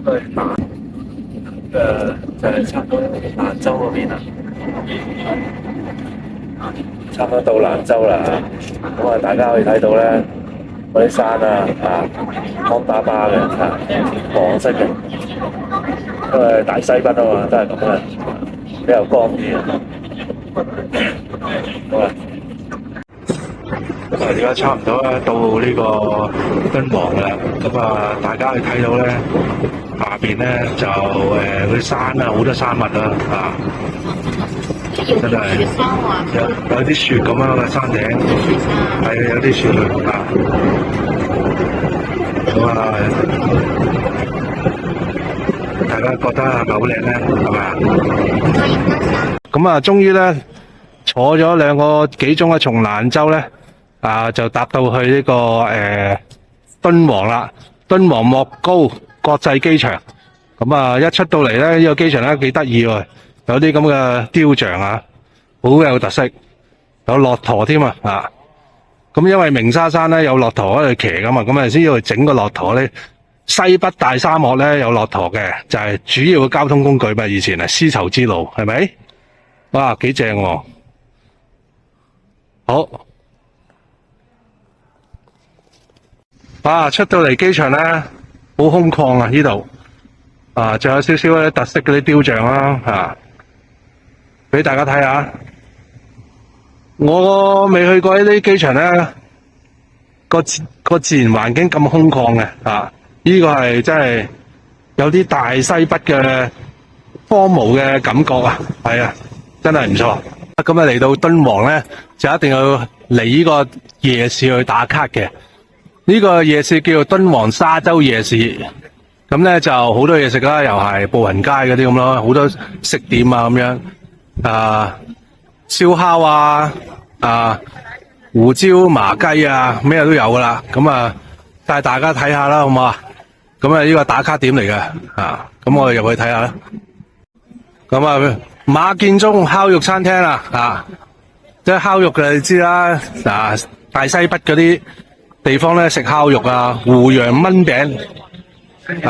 對蘭就係差唔多蘭州嗰邊啦，差唔多到蘭州啦。咁啊，大家可以睇到咧，嗰啲山乾巴巴嘅黃色嘅，因為大西北啊嘛，都係咁嘅，比較乾啲啊。好啦，咁啊，而家差唔多咧到呢個敦煌啦。咁啊，大家可以睇到咧，下邊咧就嗰啲山啊，好多山脈啊，真係有啲雪咁樣嘅山頂，係有啲雪啊。咁啊，大家覺得係咪好靚咧？係咪啊？咁啊，終於咧坐咗2個幾鐘啊，從蘭州咧就搭到去呢個敦煌啦，敦煌莫高國際機場。咁啊，一出到嚟咧，呢個機場咧幾得意喎，有啲咁嘅雕像啊，好有特色，有駱駝添啊！咁因為鳴沙山咧有駱駝喺度騎噶嘛，咁啊先要整個駱駝咧。西北大沙漠咧有駱駝嘅，就係主要嘅交通工具嘛。以前係絲綢之路，係咪？哇，幾正喎！好，出到嚟機場咧，好空曠啊！呢度仲有少少咧特色嗰啲雕像啦，俾大家睇下。我未去過呢啲機場咧，個自然環境咁空曠嘅，呢個係真係有啲大西北嘅荒蕪嘅感覺啊！係啊，真係唔錯。咁啊嚟到敦煌咧，就一定要嚟呢個夜市去打卡嘅。呢個夜市叫做敦煌沙洲夜市。咁咧就好多嘢食啦，又係步行街嗰啲咁咯，好多食店啊咁樣，燒烤啊，胡椒麻雞啊，咩都有噶啦。咁啊，帶大家睇下啦，好唔好啊？咁啊，呢個打卡點嚟嘅，咁我哋入去睇下啦。咁啊，馬建忠烤肉餐廳啦，即係烤肉嘅你知啦，大西北嗰啲地方咧食烤肉啊，胡楊炆餅。唔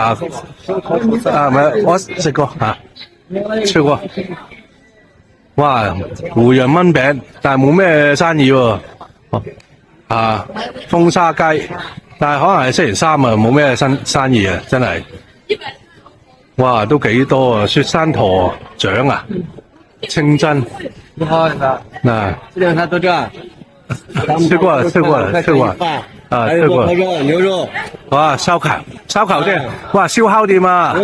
係，我食過食過。哇，胡楊炆餅，但係冇咩生意喎。風沙雞，但係可能係星期三啊，冇咩生意啊，真係。哇，都幾多啊！雪山駝掌啊，清真。你好，嗱，這兩餐都這樣。吃過了。吃過牛肉，哇，燒烤店，哇，燒烤店啊，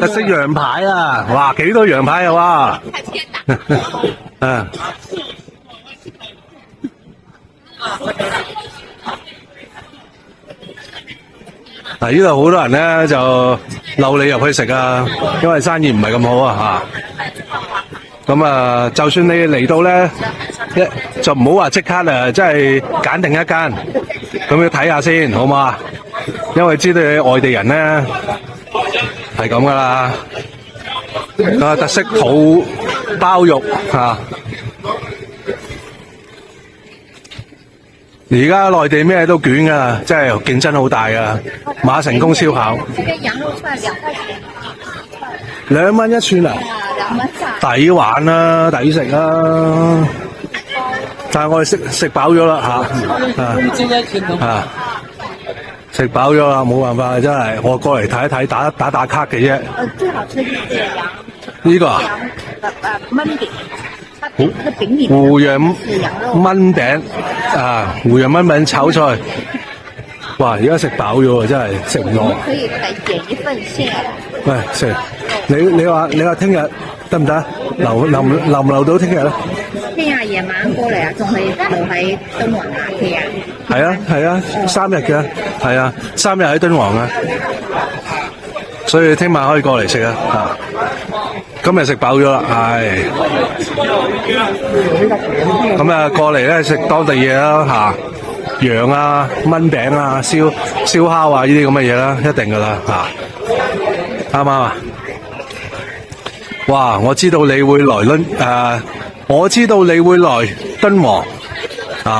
特色羊排啊，哇，幾多羊排啊，哇，呢度好多人咧就溜你入去食啊，因為生意唔係咁好啊，咁啊，就算你嚟到咧，就唔好話即刻即係揀定一間，咁要睇下先，好嘛？因為知道你外地人咧係咁噶啦，特色肚包肉而家內地咩都捲噶，真係競爭好大噶。馬成功燒烤，這邊羊肉串2塊錢，2蚊一串啊！抵玩啦，抵食啦。但係我哋食飽咗啦食飽咗啦，冇辦法，真係我過嚟睇一睇，打卡嘅啫。最好吃就是羊。呢個燜餅。胡楊炆餅胡楊炆餅炒菜，哇！而家食飽咗，真係食唔落。可以點一份先。喂，食你話聽日得唔得？留唔留到聽日咧？聽日夜晚過嚟啊，仲係留喺敦煌假期啊？係啊，3日嘅，係啊，3日喺敦煌啊，所以聽晚可以過嚟食啊。今日食飽咗啦，係。咁啊，過嚟咧食當地嘢啦，羊啊、炆餅啊、燒烤啊呢啲咁嘅嘢啦，一定噶啦，啱唔啱啊？哇！我知道你會來我知道你會來敦煌，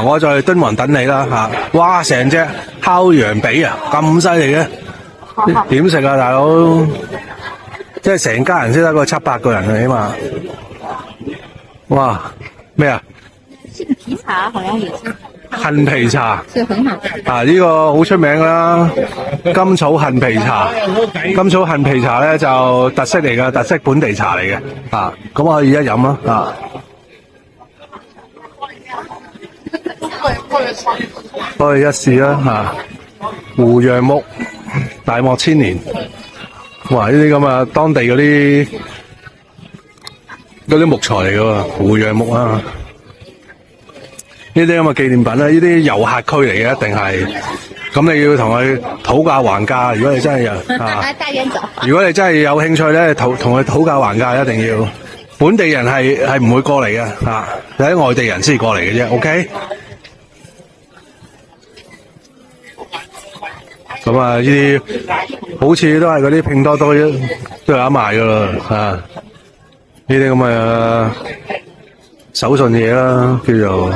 我在敦煌等你啦，哇！成隻烤羊髀啊，咁犀利嘅，點食啊，大佬？即係成家人先得個700個人啊，起碼。哇！咩啊？這個皮茶好像也是。杏皮茶。是很好吃。啊，呢個好出名啦，甘草杏皮茶。甘草杏皮茶咧就特色嚟嘅，特色本地茶嚟嘅。啊，咁我可以一飲啦。啊。可以一試啦。啊，胡楊木，大漠千年。哇！呢啲咁啊，當地嗰啲木材嚟嘅喎，胡楊木啊。呢啲咁嘅紀念品咧，呢啲遊客區嚟嘅，一定係。咁你要同佢討價還價，如果你真係如果你真係有興趣咧，同佢討價還價，一定要。本地人係唔會過嚟嘅，嚇，有啲外地人先過嚟嘅啫。OK。咁啊，呢啲好似都係嗰啲拼多多都有得賣噶啦，啊！呢啲咁嘅手信嘢啦，叫做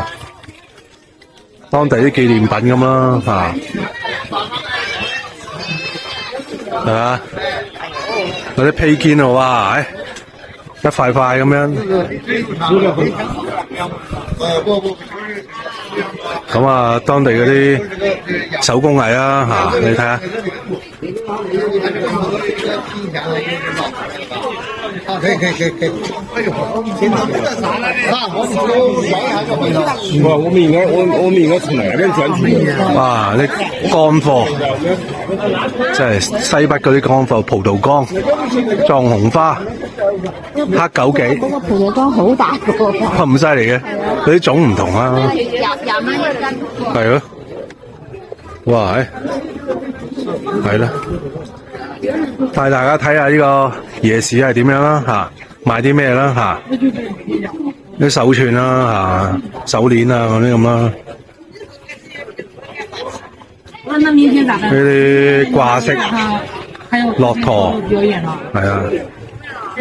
當地啲紀念品咁啦，係嘛？嗰啲披肩啊，哇！一塊塊咁樣。咁啊，當地嗰啲手工藝啊，你睇下。可以。我面我從來都想住。哇！啲乾貨，即係西北嗰啲乾貨，葡萄乾、藏紅花、黑枸杞。嗰個葡萄乾好大個。咁犀利嘅，嗰啲種唔同啊。廿蚊一斤。係咯。哇！係啦。帶大家睇下呢個夜市係點樣啦，嚇，賣啲咩啦，嚇，啲手串啦，嚇，手鏈啊嗰啲咁啦，呢啲掛飾、駱駝，係啊，係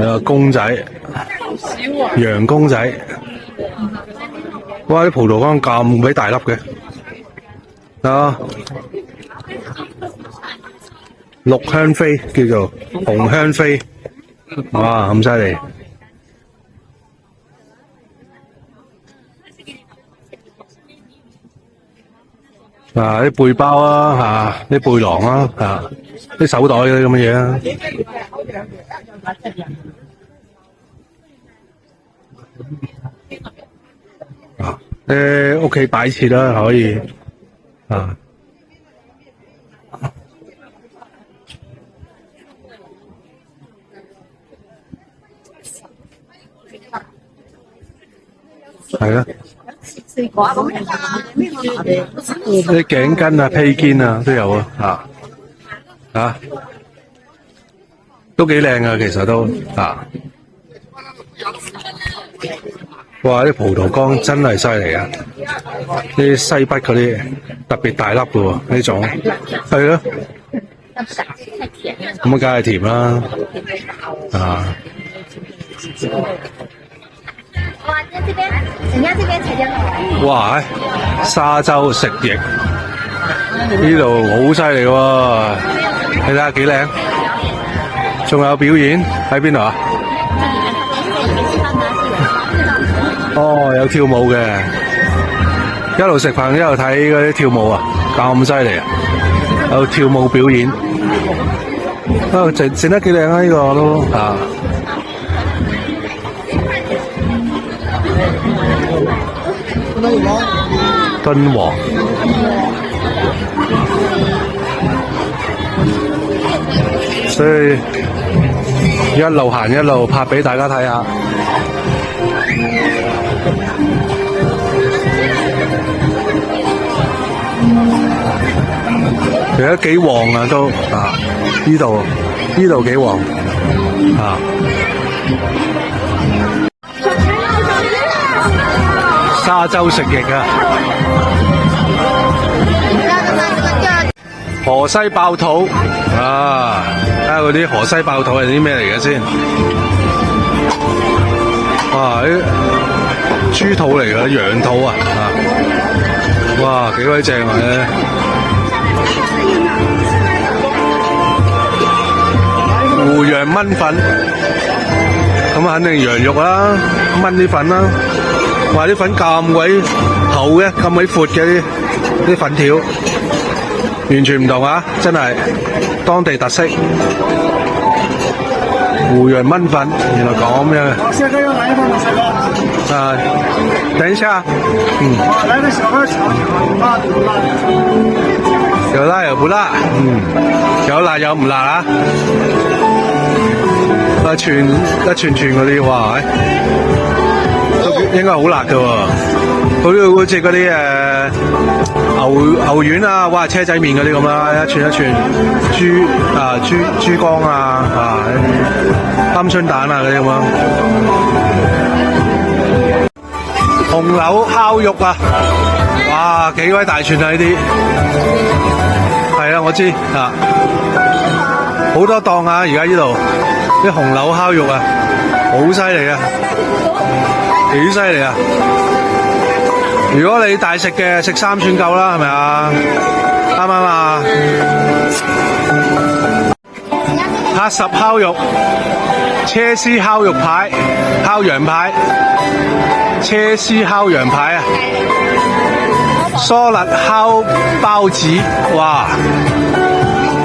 啊，公仔、洋公仔，哇！啲葡萄乾咁鬼大粒嘅，啊！綠香飛叫做紅香飛，哇咁犀利！啊啲背包啊，啲背囊啊，啲手袋嗰啲咁嘅嘢啊，屋企擺設啦可以啊。係啦，啲頸巾啊、披肩啊都有啊，都幾靚啊，其實都啊，哇！啲葡萄乾真係犀利啊，啲西北嗰啲特別大粒嘅喎，呢種係咯，咁啊梗係甜啦，啊！哇！沙洲食翼呢度好犀利喎，你睇下幾靚，仲有表演喺邊度啊？哦，有跳舞嘅，一路食飯一路睇嗰啲跳舞啊，咁犀利啊！有跳舞表演，啊，整得幾靚啊！呢個都啊。敦煌，所以一路行一路拍俾大家睇下。其實幾旺啊都啊，呢度幾旺啊。沙洲食翼啊！河西爆肚啊！睇下嗰啲河西爆肚係啲咩嚟嘅先？哇！啲豬肚嚟嘅，羊肚啊！哇，幾鬼正啊！炆粉，咁肯定羊肉啦，炆啲粉啦。哇！啲粉咁鬼厚嘅，咁鬼闊嘅啲粉條，完全唔同啊！真係當地特色。湖羊炆粉，原來咁樣。蟹哥要来一份吗？蟹哥。啊，等一下，来个小份尝尝，辣的不辣的？有辣有不辣，有辣有唔辣啊！一串嗰啲，哇，都應該好辣噶喎，好似嗰啲牛丸啊，哇，車仔麵嗰啲咁啦，一串豬肝啊，鵪鶉蛋啊嗰啲咁啊，紅柳烤肉啊，哇，幾鬼大串啊呢啲，係啊，我知啊，好多檔啊，而家呢度啲紅柳烤肉啊，好犀利啊，幾犀利啊！如果你大食嘅，食3串夠啦，係咪啊？啱唔啱啊？黑十烤肉、車絲烤肉排、烤羊排、車絲烤羊排啊！疏辣烤包子，哇！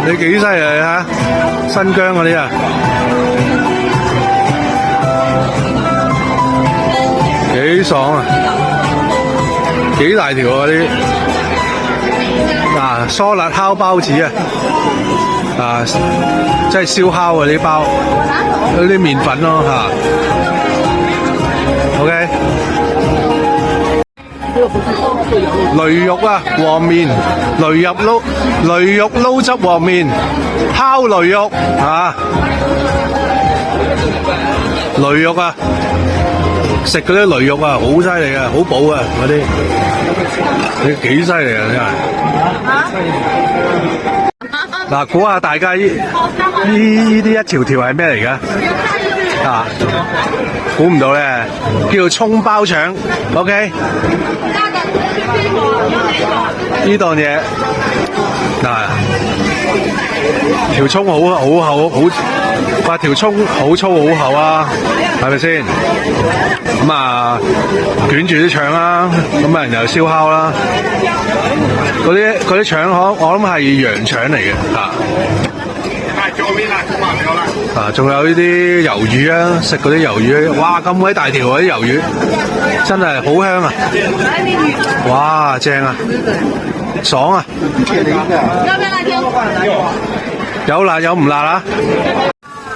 你幾犀利啊？新疆嗰啲啊，幾爽啊！幾大條啊啲，嗱疏辣烤包子啊，即係燒烤啊啲包，嗰啲麵粉咯嚇。OK， 雷肉啊，黃面，雷肉撈汁黃面，烤雷肉啊，雷肉啊！食嗰啲雷肉啊，好犀利啊，好補啊嗰啲，你幾犀利啊真係！嗱，估下大家呢啲一條條係咩嚟㗎？啊，估唔到咧，叫做葱包腸 ，OK？ 呢檔嘢嗱，條葱好厚，哇！條葱好粗好厚啊，係咪先？咁啊，捲住啲腸啦，咁啊，然後燒烤啦，嗰啲腸我諗係羊腸嚟嘅啊，仲有呢啲魷魚啊，食嗰啲魷魚，哇！咁鬼大條嗰啲魷魚，真係好香啊！哇，正啊，爽啊！有辣有唔辣啊？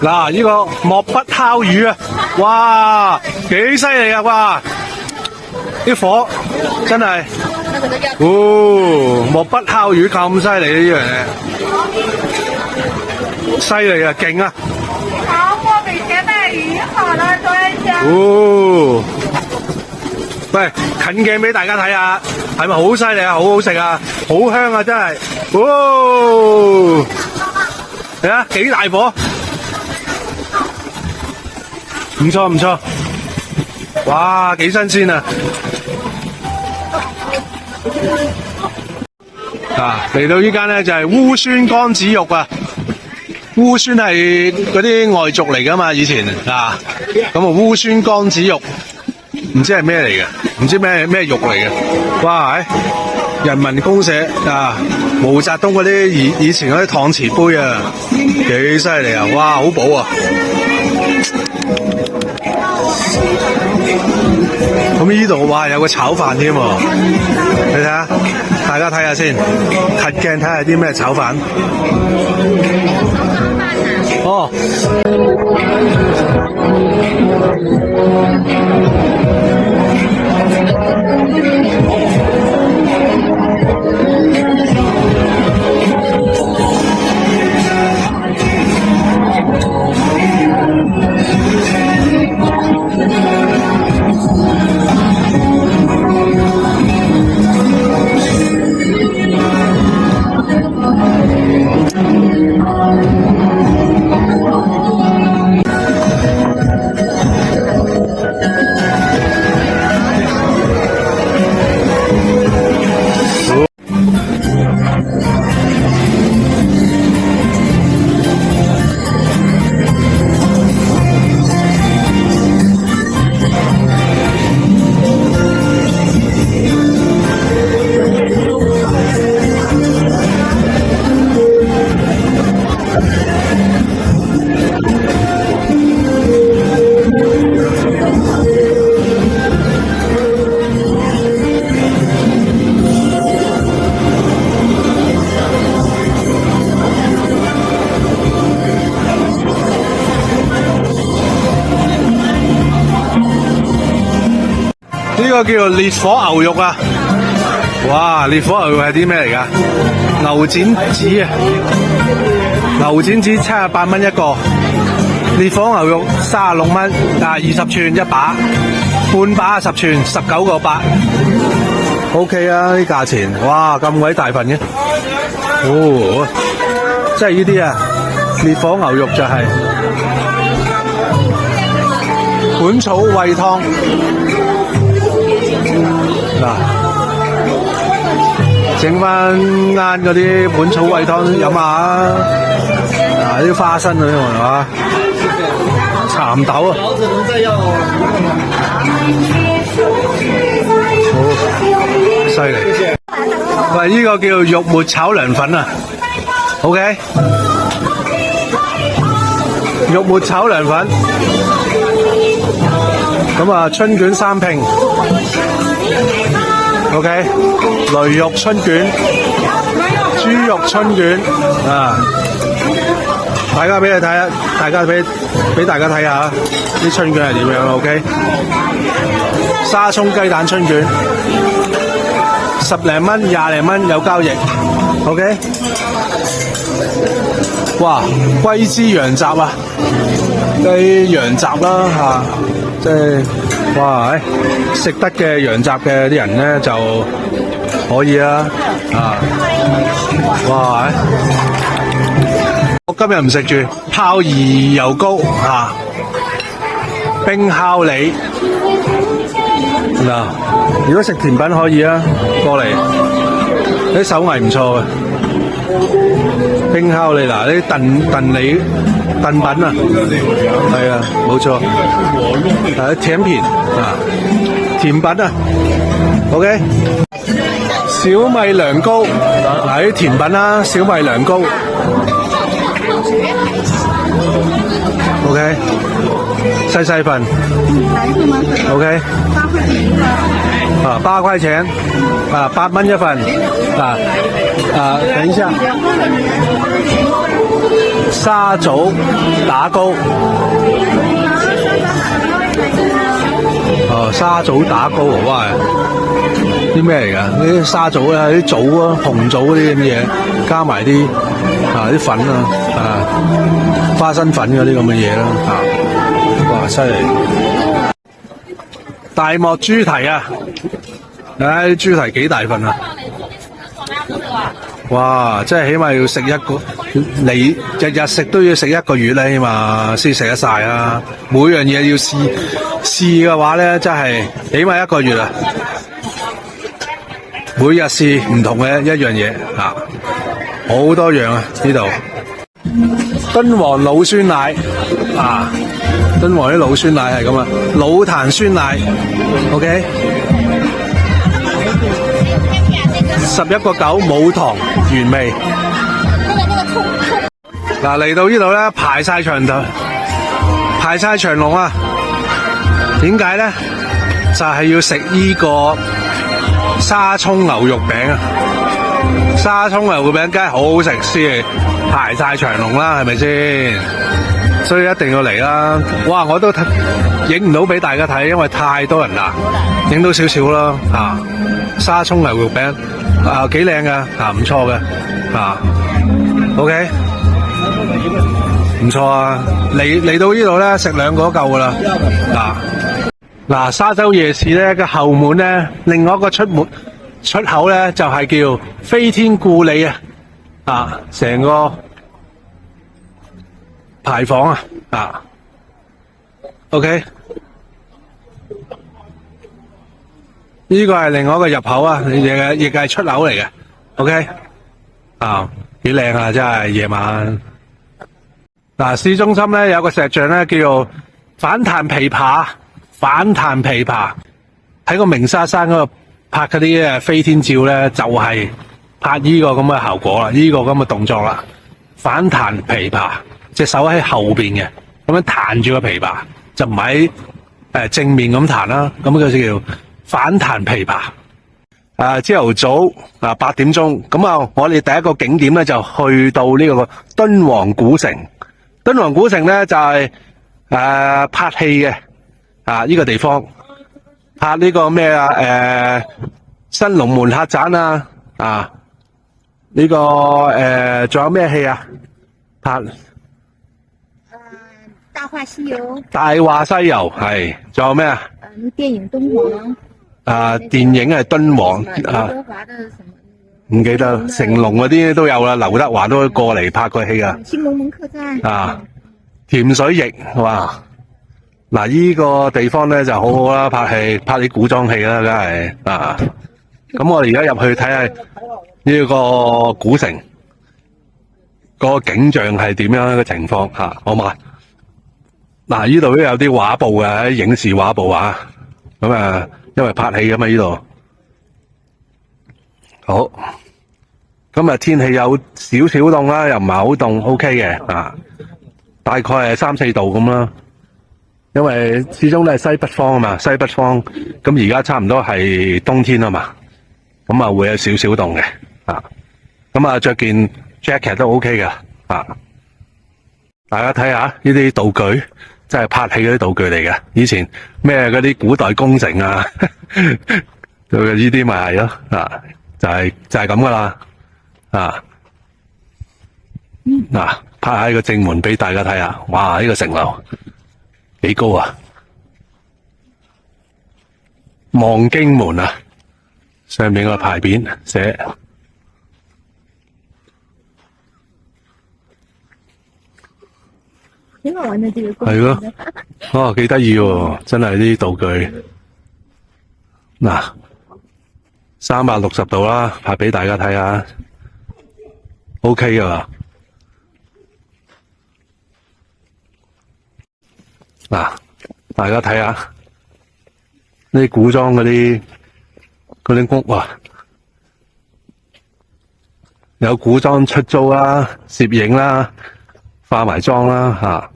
嗱，呢個漠北烤魚啊，哇，幾犀利啊！哇，啲火真係，漠北烤魚咁犀利呢樣嘢，犀利啊，勁啊！好，我们先买鱼好了，多一下。喂，近鏡俾大家睇下，係咪好犀利啊？好好食啊，好香啊，真係，嚟啊，幾大火！唔錯唔錯，哇，幾新鮮啊！嚟到呢間咧就係烏孫乾子肉啊，烏孫係嗰啲外族嚟噶嘛，以前啊，咁啊烏孫乾子肉，唔知係咩嚟嘅，唔知咩肉嚟嘅，哇！人民公社啊，毛澤東嗰啲以前嗰啲搪瓷杯啊，幾犀利啊！哇，好補啊！咁呢度哇有個炒飯添喎，你睇下，大家睇下先，近鏡睇下啲咩炒飯。哦。個叫做烈火牛肉啊！哇，烈火牛肉係啲咩嚟㗎？牛展子啊，牛展子78蚊一個，烈火牛肉36蚊，20寸一把，半把10寸19個8。OK 啊，啲價錢，哇咁鬼大份嘅，哦，即係呢啲啊，烈火牛肉就係本草煨湯嗱，整翻啱嗰啲本草煨湯飲下啊，啲花生嗰啲係嘛，蠶豆啊，好犀利！喂，呢個叫肉末炒涼粉啊 ，OK， 肉末炒涼粉，咁啊春卷3拼 ，OK， 雷肉春卷、豬肉春卷啊，大家俾你睇下，俾大家睇下啲春卷係點樣 ，OK， 沙葱雞蛋春卷。10零蚊、20零蚊有交易 ，OK。哇，龜枝羊雜啊，雞羊雜啦嚇，即係哇，食得嘅羊雜嘅啲人咧就可以啦，哇！我今日唔食住泡兒油糕冰烤梨。嗱，如果食甜品可以啊，過嚟，啲手藝唔錯嘅，冰烤梨嗱，啲燉梨燉品啊，係啊，冇錯，係甜品啊，甜品啊 ，OK， 小米涼糕嗱，啲甜品啦，小米涼糕 ，OK。細份 ，OK， 8塊錢，8蚊一份，等一下，沙棗打糕，沙棗打糕哇，啲咩嚟㗎？呢啲沙棗啊，啲棗啊，紅棗嗰啲咁嘅嘢，加埋啲啲粉啊，花生粉嗰啲咁嘅嘢啦，哇，犀利！大漠豬蹄啊，啲豬蹄幾大份啊！哇，即係起碼要食一個，你日日食都要食1個月咧，起碼先食得晒啊！每樣嘢要試嘅話咧，真係起碼1個月啊！每日試唔同嘅一樣嘢好多樣啊！呢度敦煌老酸奶敦煌啲老酸奶係咁啊，老壇酸奶 ，OK， 11個9冇糖原味。嗱，嚟到呢度咧，排晒長龍啊！點解咧？就係要食呢個沙葱牛肉餅啊！沙葱牛肉餅梗係好好食先，排晒長龍啦，係咪先？所以一定要嚟啦！哇，我都影唔到俾大家睇，因為太多人啦，影到少少啦沙葱牛肉餅幾靚噶唔錯嘅OK， 唔錯啊！嚟到呢度咧，食2個都夠噶啦嗱，沙洲夜市咧嘅後門咧，另外一個出口咧就係叫飛天故里成個牌坊OK， 呢個係另外一個入口啊，亦係出口嚟嘅 OK， 幾靚啊，真係夜晚。市中心咧有個石像咧叫做反彈琵琶，喺個鳴沙山嗰度拍嗰啲飛天照咧，就係拍呢個咁嘅效果啦，呢個咁嘅動作啦，反彈琵琶。隻手喺後邊嘅，咁樣彈住個琵琶，就唔喺正面咁彈啦。咁佢就叫反彈琵琶。朝頭早8點鐘，咁我哋第一個景點咧就去到呢個敦煌古城。敦煌古城咧就係拍戲嘅呢個地方。拍呢個咩啊？新龍門客棧啊，呢個仲有咩戲啊？拍大話西遊，大話西遊係，仲有咩啊？電影敦煌，電影係敦煌劉德華的什麼？唔記得，成龍嗰啲都有啦，劉德華都過嚟拍過戲啊。新龍門客棧甜水翼哇！嗱，依個地方咧就好好啦，拍戲拍啲古裝戲啦，梗係咁我哋而家入去睇下呢個古城個景象係點樣嘅情況好嘛？嗱，呢度都有啲畫布嘅，影視畫布啊。咁因為拍戲㗎嘛呢度。好，今日天氣有少少凍啦，又唔係好凍 ，OK 嘅大概係3-4度咁啦。因為始終都係西北風啊嘛，西北風咁而家差唔多係冬天啊嘛，咁會有少少凍嘅咁着件 jacket 都 OK 嘅大家睇下呢啲道具，真係拍戲嗰啲道具嚟嘅。以前咩嗰啲古代工程啊，呢啲咪係咯就係咁噶啦拍下呢個正門俾大家睇下，哇！呢個城樓幾高啊！望京門啊，上面個牌匾寫挺好玩的這個。係咯，幾得意喎！真係啲道具360度啦，拍俾大家睇下 ，OK 噶。大家睇下呢啲古裝嗰啲屋啊，有古裝出租啦、攝影啦、化埋妝啦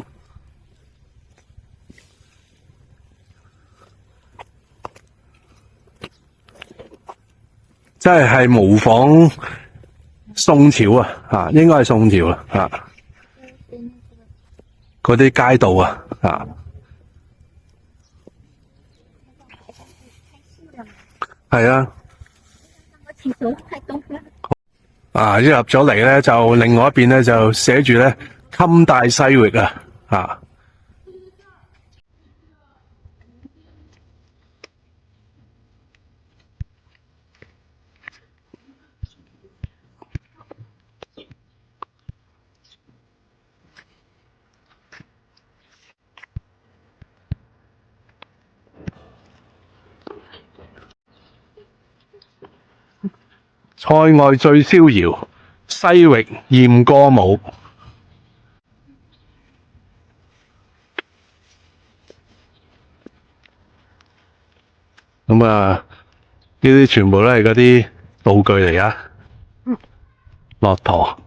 即係模仿宋朝應該係宋朝嗰啲街道係啊，一入咗嚟咧，就另外一邊咧就寫住咧襟帶西域塞外最逍遙，西域艷歌舞。呢啲全部都係嗰啲道具嚟㗎，駱駝。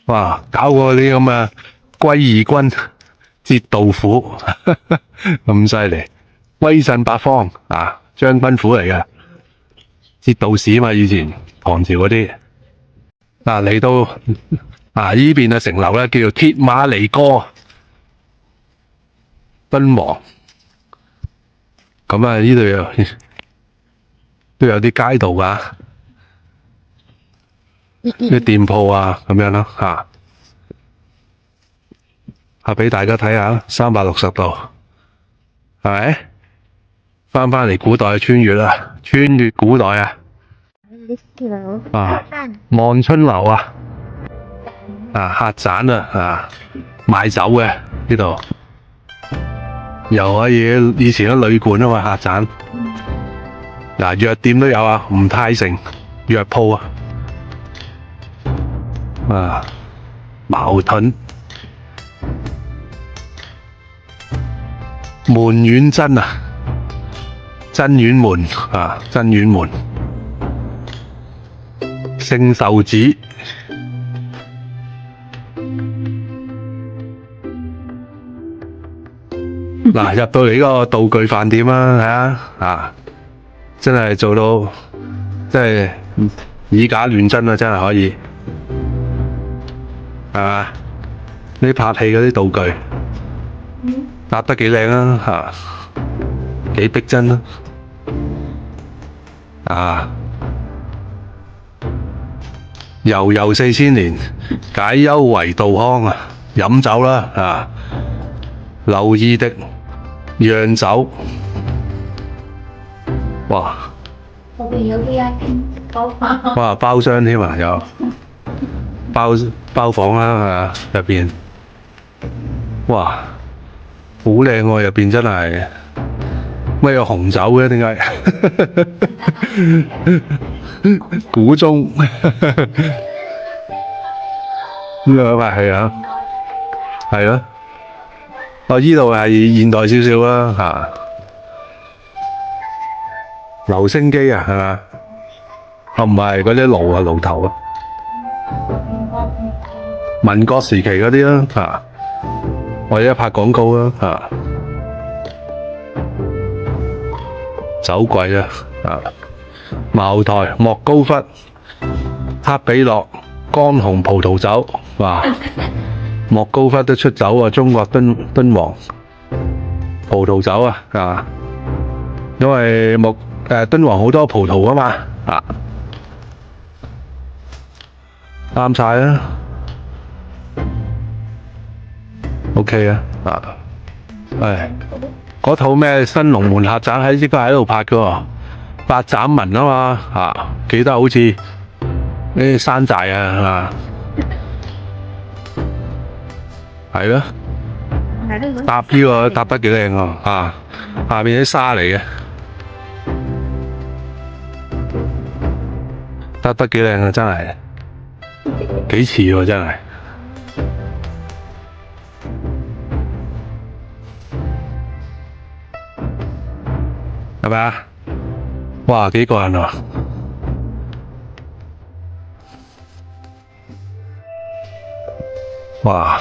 哇！搞過啲咁嘅歸義軍。節道府咁犀利，威震八方將軍府嚟嘅，節道使嘛，以前唐朝嗰啲。嚟到呢邊嘅城樓咧，叫做鐵馬尼歌敦煌。咁呢度都有啲街道㗎，啲店鋪咁樣咯拍俾大家睇下，360度，係咪？翻嚟古代穿越啦，穿越古代望春樓客棧賣酒嘅呢度，又可以以前嘅旅館嘛，客棧。藥店都有吳泰城藥鋪矛盾。門院真真院門真院門，聖壽寺入到嚟呢個道具飯店真係做到真係以假亂真真係可以。係嘛？呢拍戲嗰啲道具搭得幾靚啊嚇，幾逼真啊！悠悠4000年，解憂為道康啊！飲酒啦啊！留意的釀酒，哇！後邊有 VIP 包房。哇，包廂添啊，有包房啦，入邊，哇，好靚喎，入邊真係，乜有紅酒嘅？點解？古鐘呢個拍戲啊，係咯，哦，依度係現代少少啦嚇，留聲機啊，係嘛？哦，唔係嗰啲爐啊，爐頭啊，民國時期嗰啲啦嚇，或者拍廣告啦嚇，酒櫃啊啊，茅台、莫高窟、黑比諾、乾紅葡萄酒，哇！莫高窟都出酒啊，中國敦煌葡萄酒啊，因為敦煌好多葡萄啊嘛啊。啱晒啦 ，OK 啊，嗰套咩《新龍門客棧》應該喺度拍嘅喎，八斬文啊嘛，記得好似啲山寨啊，係咯，搭呢個搭得幾靚喎，下面啲沙嚟嘅，搭得幾靚啊，真係。幾似喎，真係，係咪啊？哇，幾個人啊！哇！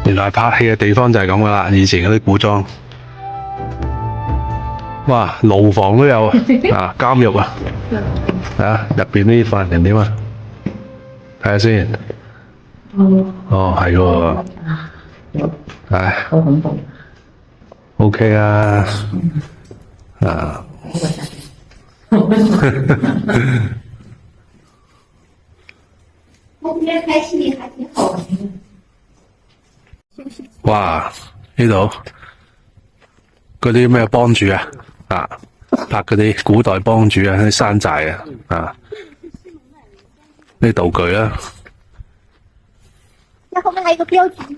原來拍戲嘅地方就係咁噶啦，以前嗰啲古裝，哇，牢房都有啊，監獄啊，入邊啲犯人點啊？睇下先。哦，係喎，唉，好恐怖。OK 啊，后边拍戏还挺好玩的。哇！呢度嗰啲咩幫主啊，拍嗰啲古代幫主啊，啲山寨啊，啲道具啦。那後面還有一個標誌。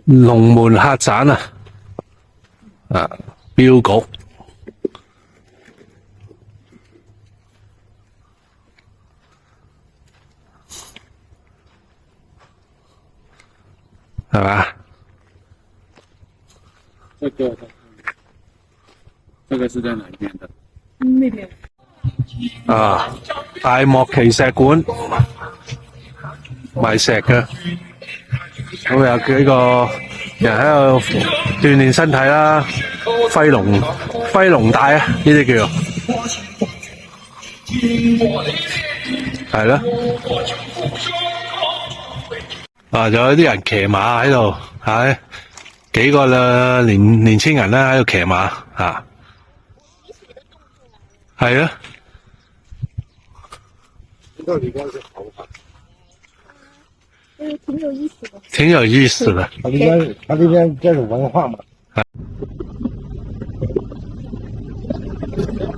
龍門客棧啊，標局。係嘛？這個是在哪邊的？那邊。大莫奇石館賣石嘅，咁有幾個人喺度鍛鍊身體啦，揮龍帶啊，呢啲叫做係咯。仲有啲人騎馬喺度，幾個年青人咧喺度騎馬，係啊。這裏邊是好看，挺有意思的。挺有意思的。它這邊這是文化嘛。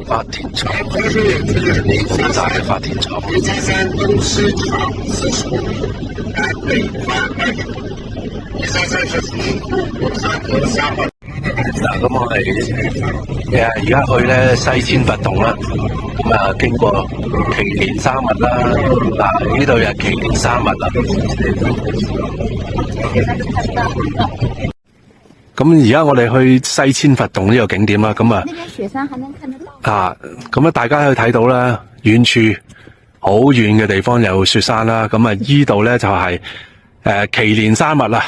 發田廠，現在嘅發田廠。嗱，咁我哋而家去咧西遷佛洞啦，咁啊經過祁連山脈啦，嗱呢度有祁連山脈啦。咁而家我哋去西遷佛洞呢個景點啦，咁啊，那邊雪山還能看得到。咁啊大家可以睇到啦，遠處好遠嘅地方有雪山啦，咁啊依度咧就係祁連山脈啊，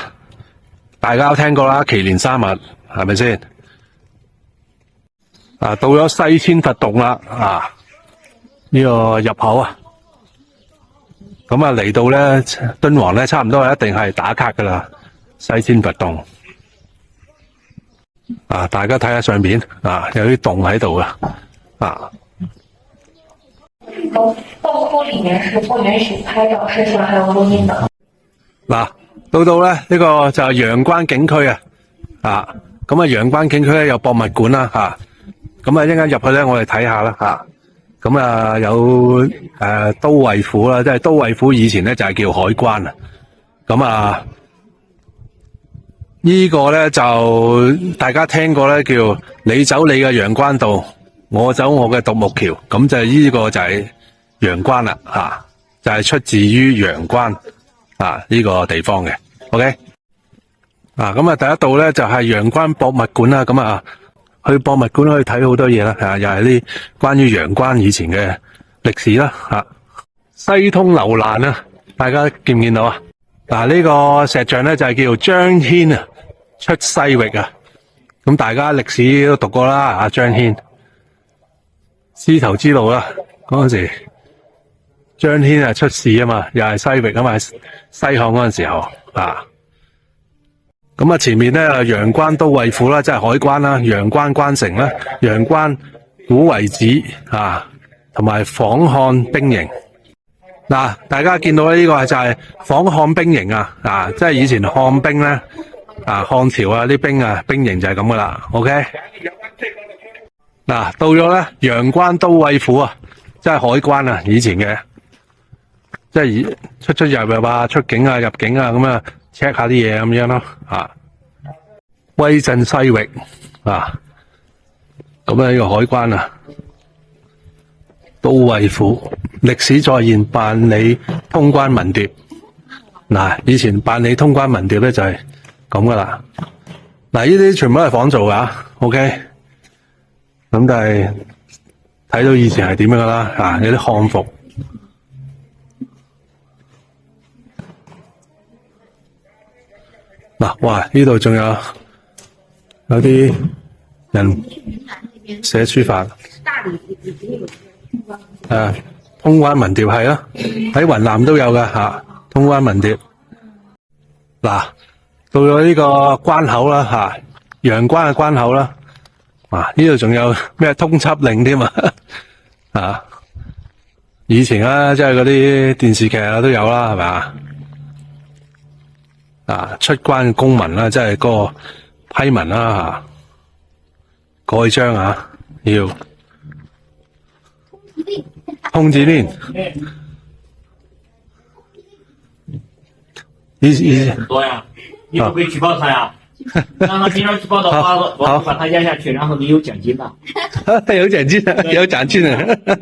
大家都聽過啦，祁連山脈係咪先？啊，到咗西遷佛洞啦，啊，呢個入口啊，咁啊嚟到咧敦煌咧，差唔多一定係打卡噶啦，西遷佛洞。啊，大家睇下上面啊，有啲洞喺度啊，啊。洞窟里面是不允許拍照、攝像還有錄音的。嗱，到咧呢個就係陽關景區啊，啊，咁啊陽關景區咧有博物館啦，吓，咁啊一陣間入去咧我哋睇下啦，吓，咁啊有都尉府啦，即係都尉府以前咧就係叫海關啊，咁啊呢個咧就大家聽過咧叫你走你嘅陽關道，我走我嘅獨木橋，咁就係呢個就係陽關啦，吓，就係出自於陽關。啊！呢個地方嘅 ，OK， 啊咁啊，第一度咧就係陽關博物館啦，咁啊，去博物館可以睇好多嘢啦，又係啲關於陽關以前嘅歷史啦，西通樓蘭啊，大家見唔見到啊？嗱，呢個石像咧就係叫張騫啊，出西域啊，咁大家歷史都讀過啦，阿張騫絲綢之路啦，嗰陣時。張騫啊出使啊嘛，又係西域啊嘛，西漢嗰陣時候啊，咁啊前面咧陽關都尉府啦，即係海關啦，陽關關城啦，陽關古遺址啊，同埋仿漢兵營。嗱，大家見到呢個就係仿漢兵營啊，啊，即係以前漢兵咧啊，漢朝啊啲兵啊，兵營就係咁噶啦 ，OK。嗱，到咗咧陽關都尉府啊，即係海關啊，以前嘅。即係出入啊、出境啊、入境啊咁啊 check 下啲嘢咁樣咯，啊，威震西域啊，咁啊呢個海關啊，都尉府歷史再現辦理通關文牒，嗱，以前辦理通關文牒咧就係咁噶啦，嗱呢啲全部都係仿造噶 ，OK， 咁但係睇到以前係點樣噶啦，啊有啲漢服。嗱，哇！呢度仲有啲人寫書法，通關文牒係啦，喺雲南都有噶吓，通關文牒。嗱，到咗呢個關口啦吓，陽關嘅關口啦，啊呢度仲有咩通緝令添啊？啊，以前啊，即係嗰啲電視劇啊都有啦，係咪啊？啊，出關嘅公文啦，即係嗰個批文啦吓，蓋章啊，要通知令。很多呀，你可不可以舉報他呀？讓他經常舉報的話，我把他壓下去，然後你有獎金的。有獎金啊，有獎金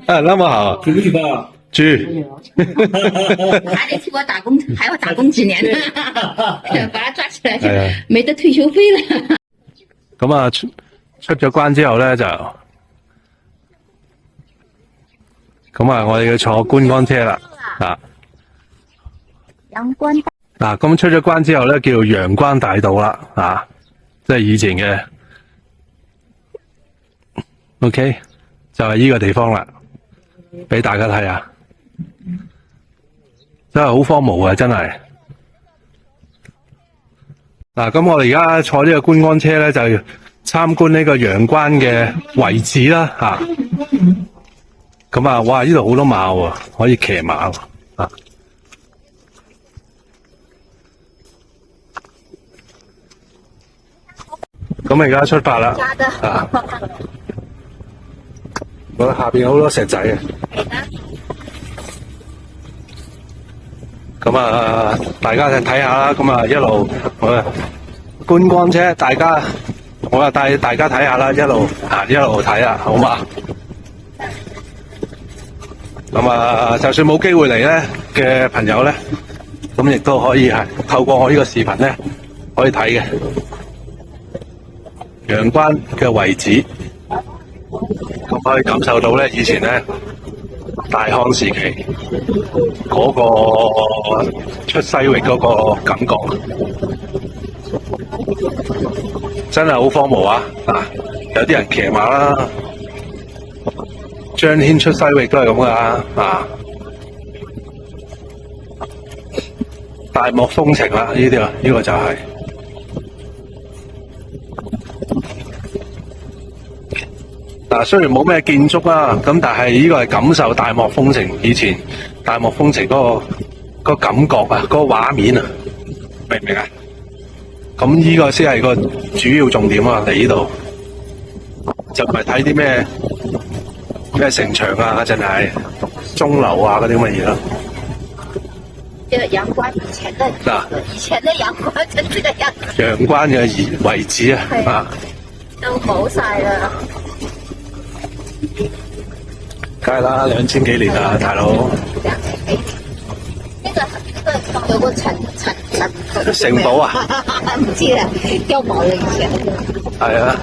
啊，那麼好。舉不舉報？舉。還得替我打工，還要打工幾年呢？把他抓起來就沒得退休費了。咁啊，出咗關之後咧就，咁啊，我哋要坐觀光車啦，啊。陽關。嗱，咁出咗關之後咧，叫陽關大道啦，啊，即係以前嘅 ，OK， 就係呢個地方啦，俾大家睇下，真係好荒蕪啊，真係。嗱，咁我哋而家坐呢個觀光車咧，就參觀呢個陽關嘅遺址啦，吓。咁啊，哇！呢度好多馬喎，可以騎馬喎，啊。咁而家出發啦，啊！我下邊有好多石仔嘅，咁啊，大家睇下啦，咁啊一路觀光車，我啊帶大家睇下啦，一路睇啊，好嘛？咁啊，就算冇機會嚟咧嘅朋友咧，咁亦都可以係透過我呢個視頻咧，可以睇嘅。陽關嘅遺址，咁可以感受到咧以前咧大康時期嗰個出西域嗰個感覺，真係好荒蕪啊！有啲人騎馬啦，張騫出西域都係咁噶大漠風情啦，呢個就係、雖然冇咩建築啦，咁但係呢個係感受大漠風情。以前大漠風情嗰個感覺啊，嗰個畫面啊，明唔明啊？咁呢個先係個主要重點啊！嚟呢度就唔係睇啲咩城牆啊，淨係鐘樓啊嗰啲咁嘅嘢咯。這個陽關以前的陽關就這個樣子。陽關嘅遺址啊，都冇晒啦。梗係啦，2000幾年啦，大佬。呢個有個城堡啊？唔知啦，碉堡啦以前。係啊。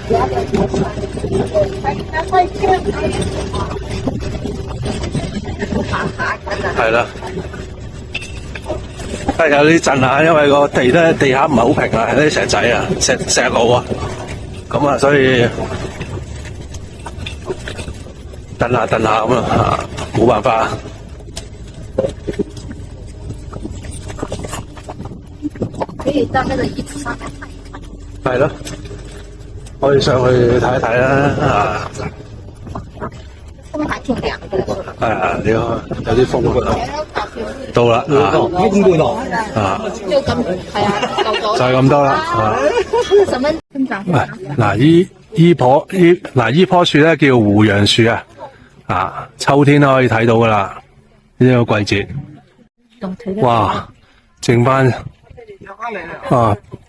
係啦。有啲震啊，因為個地下唔係好平啊，有啲石仔啊、石路啊，咁啊，所以蹬下咁啊，冇辦法。可以到那個椅子上面看一看。係咯，可以上去睇一睇啦。風還挺涼的。係啊，有啲風㗎。到啦，就咁係啊，夠咗。就係咁多啦。什麼增長？依棵樹咧叫胡楊樹啊，秋天都可以睇到噶啦，呢個季節。哇，剩翻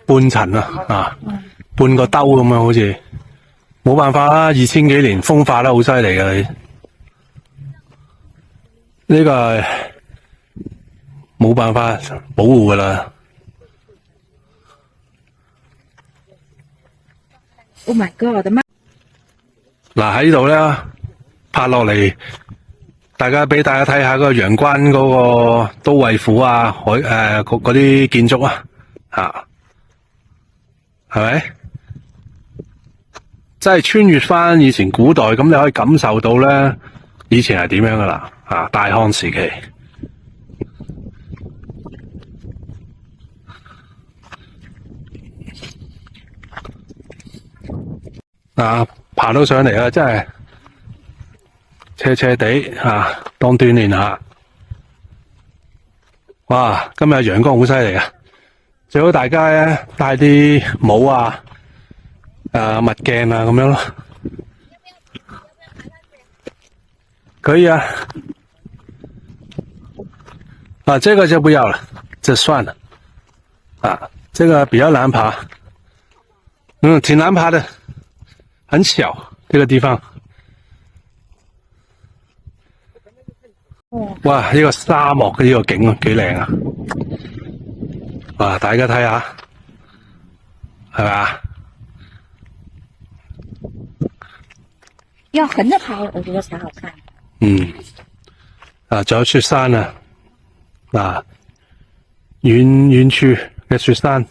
半層啊，半個兜咁樣，好似冇辦法啦，2000幾年風化得好犀利嘅你，呢個係冇辦法保護噶啦。Oh my god！ 我的媽！嗱喺呢度咧拍落嚟，俾大家睇下嗰個陽關嗰個都尉府啊，嗰啲建築啊，係咪？即係穿越翻以前古代，咁你可以感受到咧以前係點樣噶啦，大漢時期。爬到上嚟啦，真係斜斜地當鍛煉下。哇！今日陽光好犀利啊！最好大家咧帶啲帽啊、墨鏡啊咁樣咯。可以啊。這個就不要了，這算了。這個比較難爬。挺難爬的。很小，這個地方。哇！呢個沙漠嘅呢個景啊，幾靚啊！哇，大家睇下，係咪？要橫着拍，我覺得才好看。仲有雪山啊！遠處嘅雪山。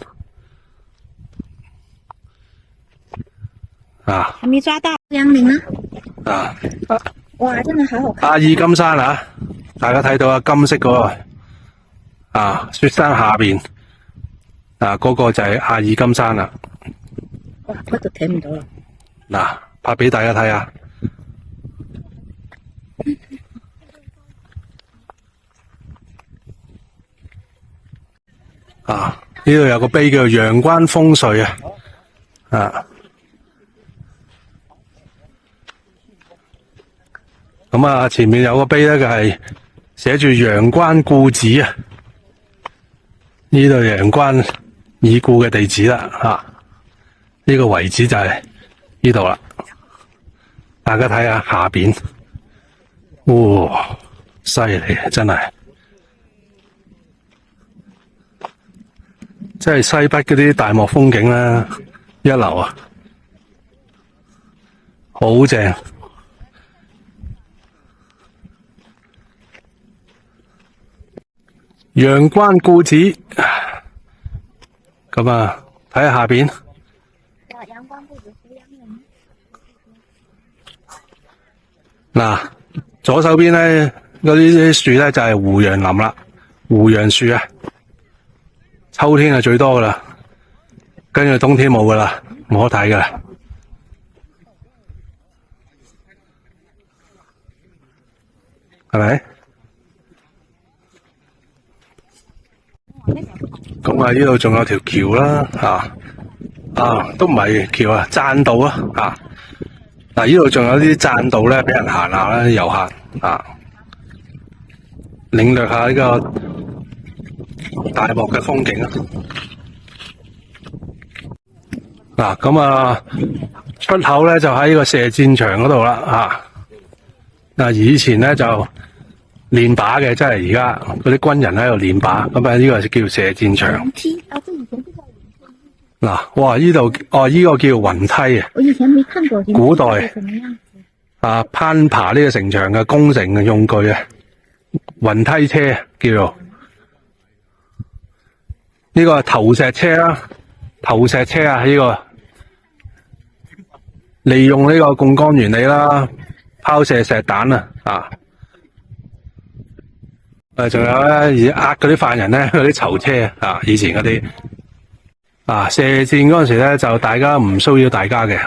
還沒抓到楊明啊！哇，真的好好看！阿爾金山啊，大家睇到金色嗰個雪山下邊嗰個就係阿爾金山啦。哇，嗰度睇唔到啦。拍俾大家睇下。呢度有個碑叫做陽關風水咁前面有個碑咧，就係寫住陽關故址啊！呢度陽關已故嘅地址啦，呢個遺址就係呢度啦。大家睇下下邊，哇，犀利啊！真係，即係西北嗰啲大漠風景啦，一流啊，好正。陽關故址。咁啊，睇下下邊。嗱，左手邊咧嗰啲樹咧就係胡楊林啦，胡楊樹啊，秋天係最多噶啦，跟住冬天冇噶啦，冇得睇噶啦，係咪？咁啊，呢度仲有條橋啦，都唔係橋啊，棧道啊，嗱，呢度仲有啲棧道咧，俾人行下啦，啲遊客領略下呢個大漠嘅風景啊！咁啊，出口咧就喺呢個射箭場嗰度啦，以前咧就練靶嘅，即係而家嗰啲軍人喺度練靶，咁啊呢個就叫射箭場。嗱，哇！呢度呢個叫雲梯啊！我以前沒看過，古代攀爬呢個城牆嘅工程嘅用具啊，雲梯車叫做呢個投石車啦，投石車啊，呢個利用呢個槓桿原理啦，拋射石彈仲有咧而呃嗰啲犯人咧嗰啲囚車以前嗰啲。射箭嗰陣時咧，就大家唔騷擾大家嘅，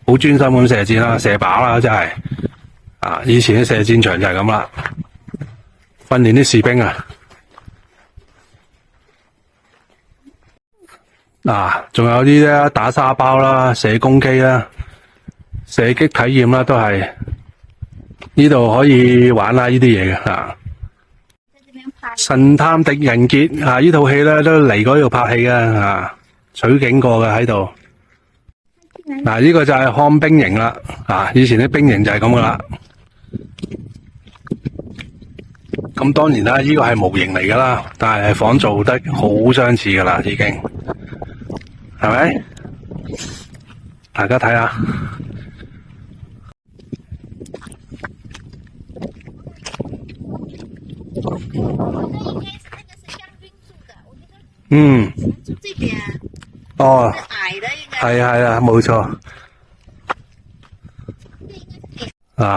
好專心咁射箭啦，射靶啦，真係，以前嘅射箭場就係咁啦，訓練啲士兵仲有啲咧打沙包啦、射公機啦、射擊體驗啦，都係呢度可以玩下呢啲嘢嘅，神探狄仁傑呢套戲咧都嚟過呢度拍戲嘅，取景過嘅喺度，呢個就係看兵營啦，以前啲兵營就係咁噶啦。咁當然啦，呢個係模型嚟噶啦，但係仿造得好相似噶啦，已經係咪？大家睇下，係啊，冇錯。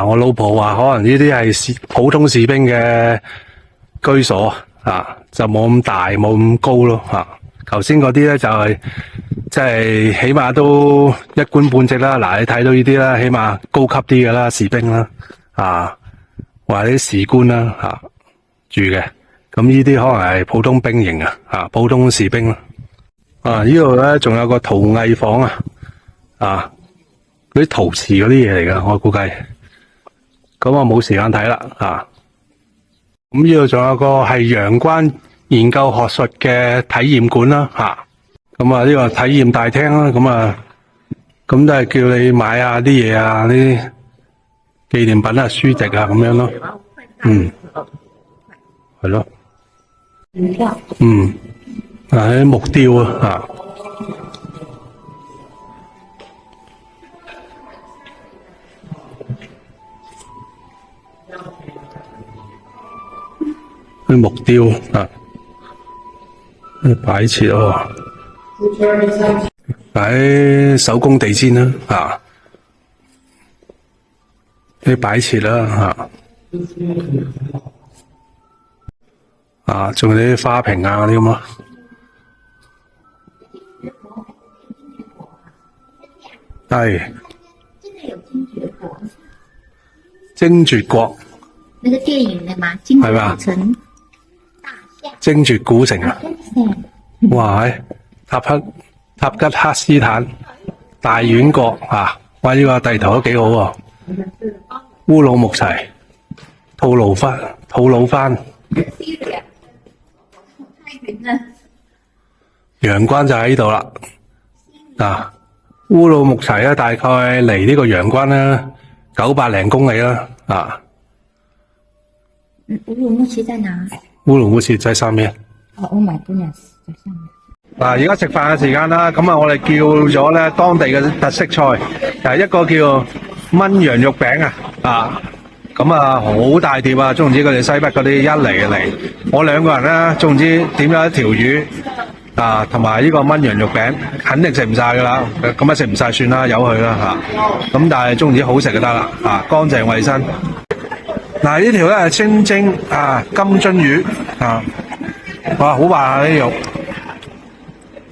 我老婆話可能呢啲係普通士兵嘅居所，就冇咁大，冇咁高咯，頭先嗰啲咧就係即係起碼都一官半職啦。嗱，你睇到呢啲啦，起碼高級啲嘅啦，士兵啦，或者啲士官啦，住嘅。咁呢啲可能係普通兵營普通士兵啦。呢度咧仲有個陶藝房嗰啲陶瓷嗰啲嘢嚟噶，我估計。咁我冇時間睇啦，咁呢度仲有個係陽關研究學術嘅體驗館啦，咁呢個體驗大廳啦，咁都係叫你買下啲嘢啲紀念品書籍咁樣咯，係咯，啲木雕啲木雕擺設擺手工地氈啦，啲擺設啦，仲有啲花瓶嗰啲咁咯。係精絕國，那個電影的嘛，精絕城，精絕古城哇！塔吉克斯坦大丸國哇！呢個地圖都幾好喎，烏魯木齊、吐魯番，陽關就喺呢度啦。烏魯木齊咧，大概離呢個陽關咧900零公里啦。烏魯木齊在哪？烏魯木齊在上面。Oh my goodness，在上面。而家食飯嘅時間啦，咁我哋叫咗咧當地嘅特色菜，一個叫燜羊肉餅咁啊好大碟啊！總之佢哋西北嗰啲一嚟就嚟，我兩個人咧，總之點咗一條魚啊，同埋呢個炆羊肉餅，肯定食唔晒噶啦。咁啊食唔晒算啦，由佢啦嚇。咁但係總之好食就得啦，啊乾淨衞生。嗱呢條咧係清蒸啊金樽魚啊，哇好滑啊啲肉，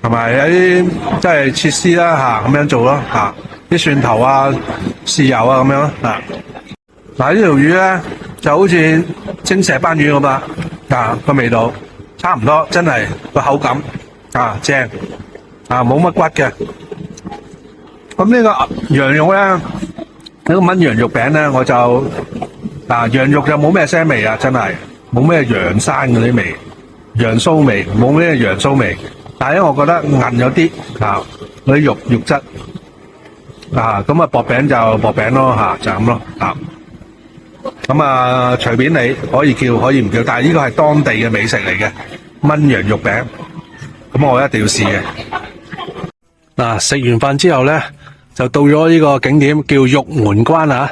同埋有啲即係切絲啦嚇，咁樣做咯嚇，啲蒜頭啊、豉油啊咁樣咯嚇。嗱呢條魚咧就好似蒸石斑魚咁啦，啊個味道差唔多，真係個口感啊正啊冇乜骨嘅。咁呢個羊肉咧，呢個炆羊肉餅咧，我就羊肉就冇咩腥味啊，真係冇咩羊生嗰啲味，羊騷味冇咩羊騷味，但係咧我覺得韌咗啲啊，嗰啲肉質啊，咁啊薄餅就薄餅咯嚇，就咁咯啊。咁啊，隨便你可以叫可以唔叫，但係呢個係當地嘅美食嚟嘅炆羊肉餅，咁我一定要試嘅。嗱，食完飯之後咧，就到咗呢個景點叫玉門關啊。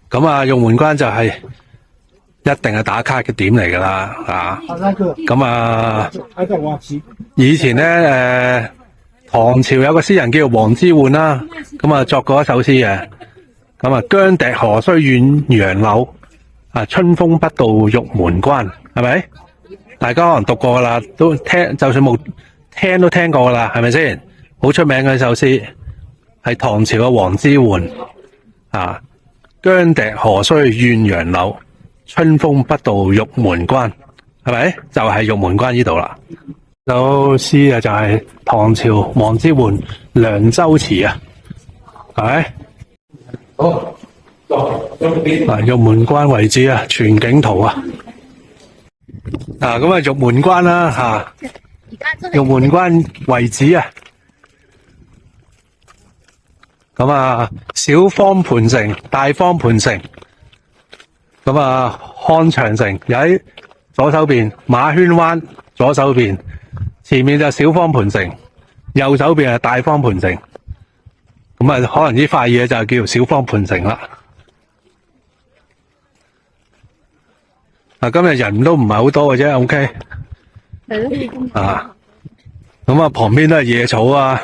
咁啊，玉門關就係一定係打卡嘅點嚟噶啦，啊。咁啊，以前咧唐朝有個詩人叫王之渙啦，咁啊作過一首詩嘅。咁啊，羌笛何須遠楊柳，啊，春風不度玉門關，係咪？大家可能讀過噶啦，都聽，就算冇聽都聽過噶啦，係咪先？好出名嘅一首詩，係唐朝嘅王之渙，啊，羌笛何須遠楊柳，春風不度玉門關，係咪？就係玉門關呢度啦。首詩啊，就係唐朝王之渙《涼州詞》啊，係咪？好，玉門關遺址啊，全景圖啊，咁啊玉門關啦吓，玉門關遺址啊，咁啊小方盤城、大方盤城，咁啊漢長城又喺左手邊，馬圈灣左手邊，前面就小方盤城，右手邊係大方盤城。咁啊，可能呢塊嘢就叫小方盤城啦。今日人都唔係好多嘅啫 ，OK。咁啊，旁邊都係野草啊，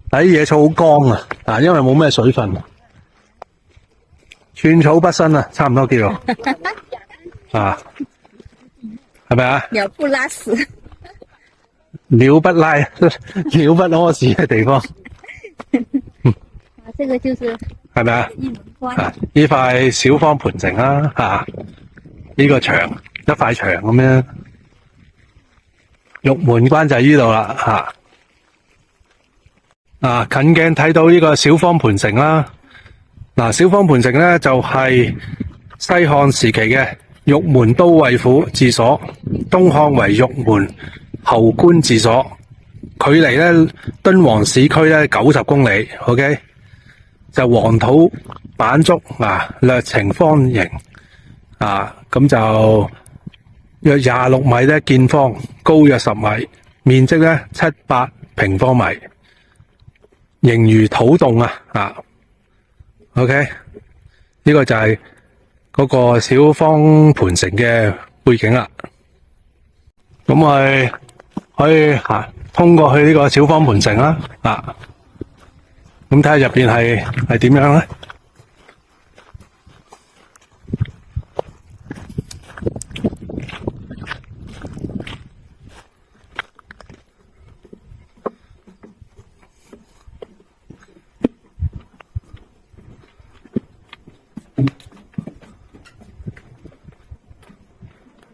但啲野草好乾啊，因為冇咩水分，寸草不生啊，差唔多叫做係咪啊？鳥不拉屎，鳥不屙屎嘅地方。這個就是係咪啊？玉門關呢塊小方盤城啦，呢個牆一塊牆咁樣，玉門關就係呢度啦，近鏡睇到呢個小方盤城啦。嗱，小方盤城咧就係西漢時期嘅玉門都尉府治所，東漢為玉門侯官治所。距離咧敦煌市區咧90公里 ，OK， 就黃土板築略呈方形咁就約26米咧見方，高約10米，面積咧700平方米，形如土洞OK， 呢個就係嗰個小方盤城嘅背景啦。咁我哋可以通過去呢個小方盤城啦，咁睇下入邊係點樣咧？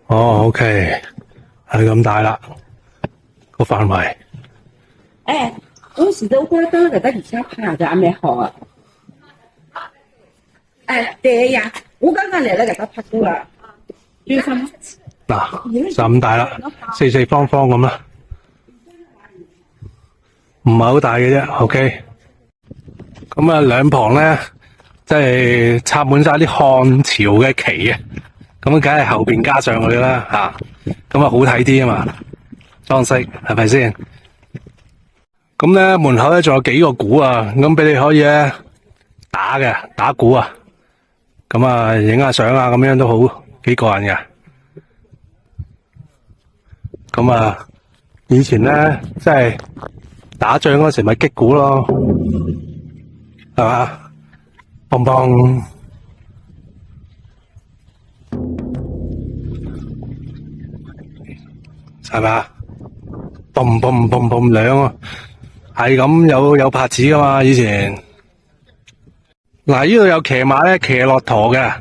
哦 ，OK， 係咁大啦，個範圍。我是都我到搿搭里向拍就也蠻好啊。對呀，我剛剛來了搿搭拍過啦。就咁嗱，就咁大啦，四四方方咁啦，唔係好大嘅啫。OK， 咁啊兩旁咧，即係插滿晒啲漢朝嘅旗嘅，咁梗係後邊加上去啦，咁啊好睇啲啊嘛，裝飾係咪先？咁咧門口咧仲有幾個鼓啊，咁俾你可以咧打鼓啊，咁啊影下相啊，咁樣都好幾過癮嘅。咁啊，以前咧即係打仗嗰時咪擊鼓咯，係嘛？砰砰，係嘛？砰砰砰砰兩啊，係咁有拍子噶嘛？以前嗱，呢度有騎馬咧，騎駱駝嘅，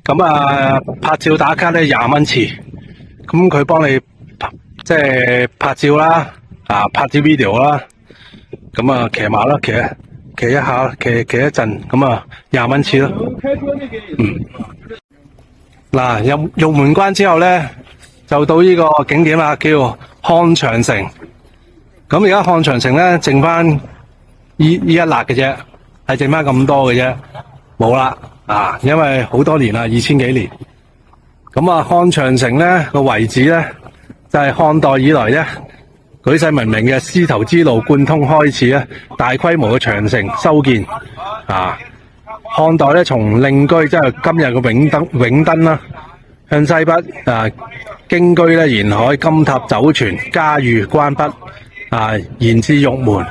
咁啊拍照打卡咧20蚊次，咁佢幫你即係拍照啦，拍啲 video 啦，咁啊騎馬啦，騎一下，騎一陣，咁啊20蚊次咯。嗱，入門關之後咧，就到呢個景點啦，叫漢長城。咁而家漢長城咧，剩翻呢一笪嘅啫，係剩翻咁多嘅啫，冇啦因為好多年啦，2000幾年。咁啊，漢長城咧個遺址咧，就係漢代以來咧舉世聞名嘅絲綢之路貫通開始咧，大規模嘅長城修建漢代咧從令居即係今日嘅永登啦，向西北京居咧沿海金塔酒泉嘉峪關北延至玉門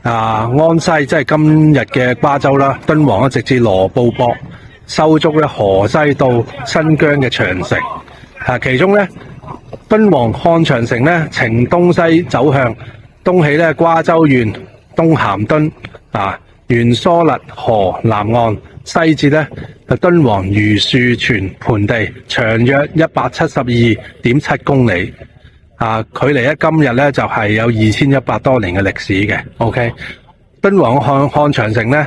安西即係今日嘅瓜州啦，敦煌直至羅布泊，修築咧河西到新疆嘅長城其中咧敦煌漢長城咧呈東西走向，東起咧瓜州縣東咸敦沿疏勒河南岸，西至咧敦煌茹樹泉盆地，長約172.7公里。距離咧今日咧就係有2100多年嘅歷史嘅。OK， 敦煌漢長城咧，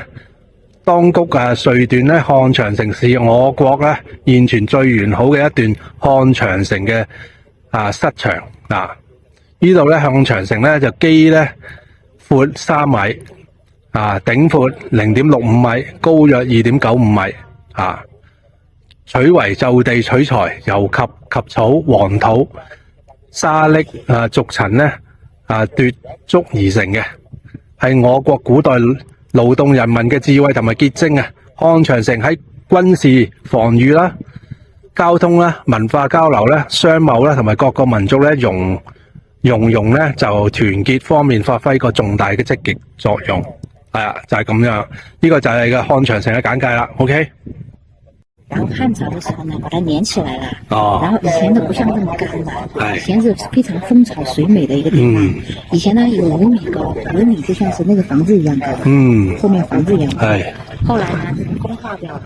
當谷遂斷咧漢長城是我國咧現存最完好嘅一段漢長城嘅失牆呢度咧漢長城咧就基咧闊3米。頂闊0.65米，高約2.95米。取為就地取材，由及草、黃土、沙礫、竹塵咧奪築而成嘅，係我國古代勞動人民嘅智慧同埋結晶啊！漢長城喺軍事防禦啦、交通啦、文化交流咧、商貿啦同埋各個民族咧融咧就團結方面發揮個重大嘅積極作用。就係咁樣，呢個就係個漢長城嘅簡介啦。OK。然後漢朝的時候呢，把它連起來了。然後以前都不像這麼乾的，以前是非常風潮水美的一個地方。以前呢有5米高，5米就像是那個房子一樣高。後面房子一樣高。後來呢，這個風化掉了，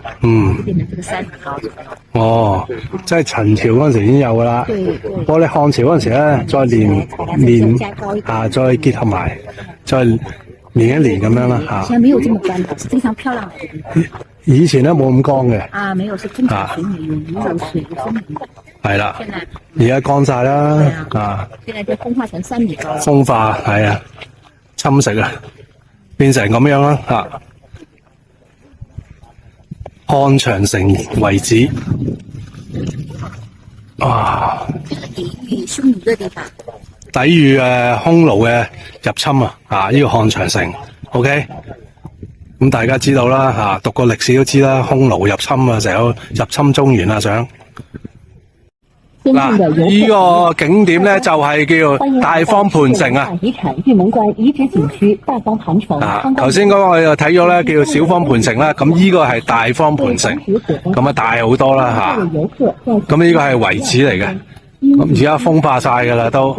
就變成這個3米高左右。即係陳朝嗰陣時已經有噶啦。對。我哋漢朝嗰陣時咧，再連再結合埋，再連一連咁樣啦。以前沒有這麼乾的，是非常漂亮的地方。以前咧冇咁乾嘅。沒有，是風潮水美，有魚有水有森林。係啦。而家乾晒啦。現在就風化成3米高。風化侵蝕變成咁樣啦。漢長城遺址。抵禦匈奴嘅地方。抵禦匈奴嘅入侵呢個漢長城 ，OK， 咁大家知道啦讀過歷史都知啦，匈奴入侵成日入侵中原想。呢個景點咧就係叫大方盤城遺產玉門關遺址景區大方盤城。頭先嗰個我哋睇咗咧叫小方盤城啦，咁呢個係大方盤城，咁大好多啦咁呢個係遺址嚟嘅。咁而家風化晒噶啦都，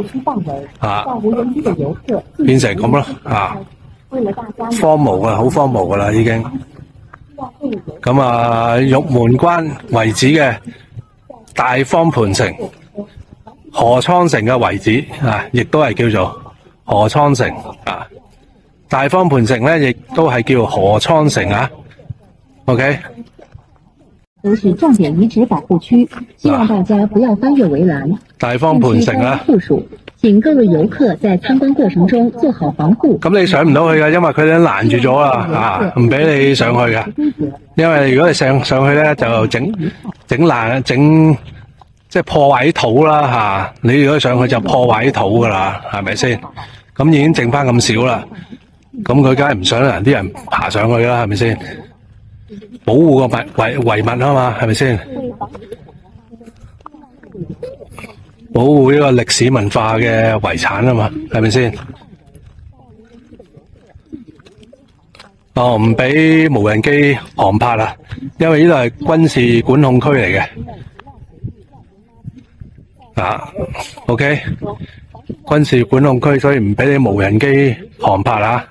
變成咁咯，荒蕪啊，好荒蕪噶啦已經。咁玉門關遺址嘅大方盤城、何倉城嘅遺址亦都係叫做何倉城大方盤城咧，亦都係叫何倉城OK。都是重點遺址保護區，希望大家不要翻越圍欄。大方盤城附屬，請各位遊客在參觀過程中做好防護。咁你上唔到去㗎，因為佢哋攔住咗啦，唔俾你上去㗎。因為如果你上去咧，就整爛即係破壞啲土啦你如果上去就破壞啲土㗎啦，係咪先？咁已經剩翻咁少啦，咁佢梗係唔想啲人爬上去啦，係咪先？保護個遺物啊嘛，係咪先？保護呢個歷史文化嘅遺產啊嘛，係咪先？哦，唔俾無人機航拍啊，因為呢度係軍事管控區嚟嘅。OK， 軍事管控區，所以唔俾你無人機航拍啊。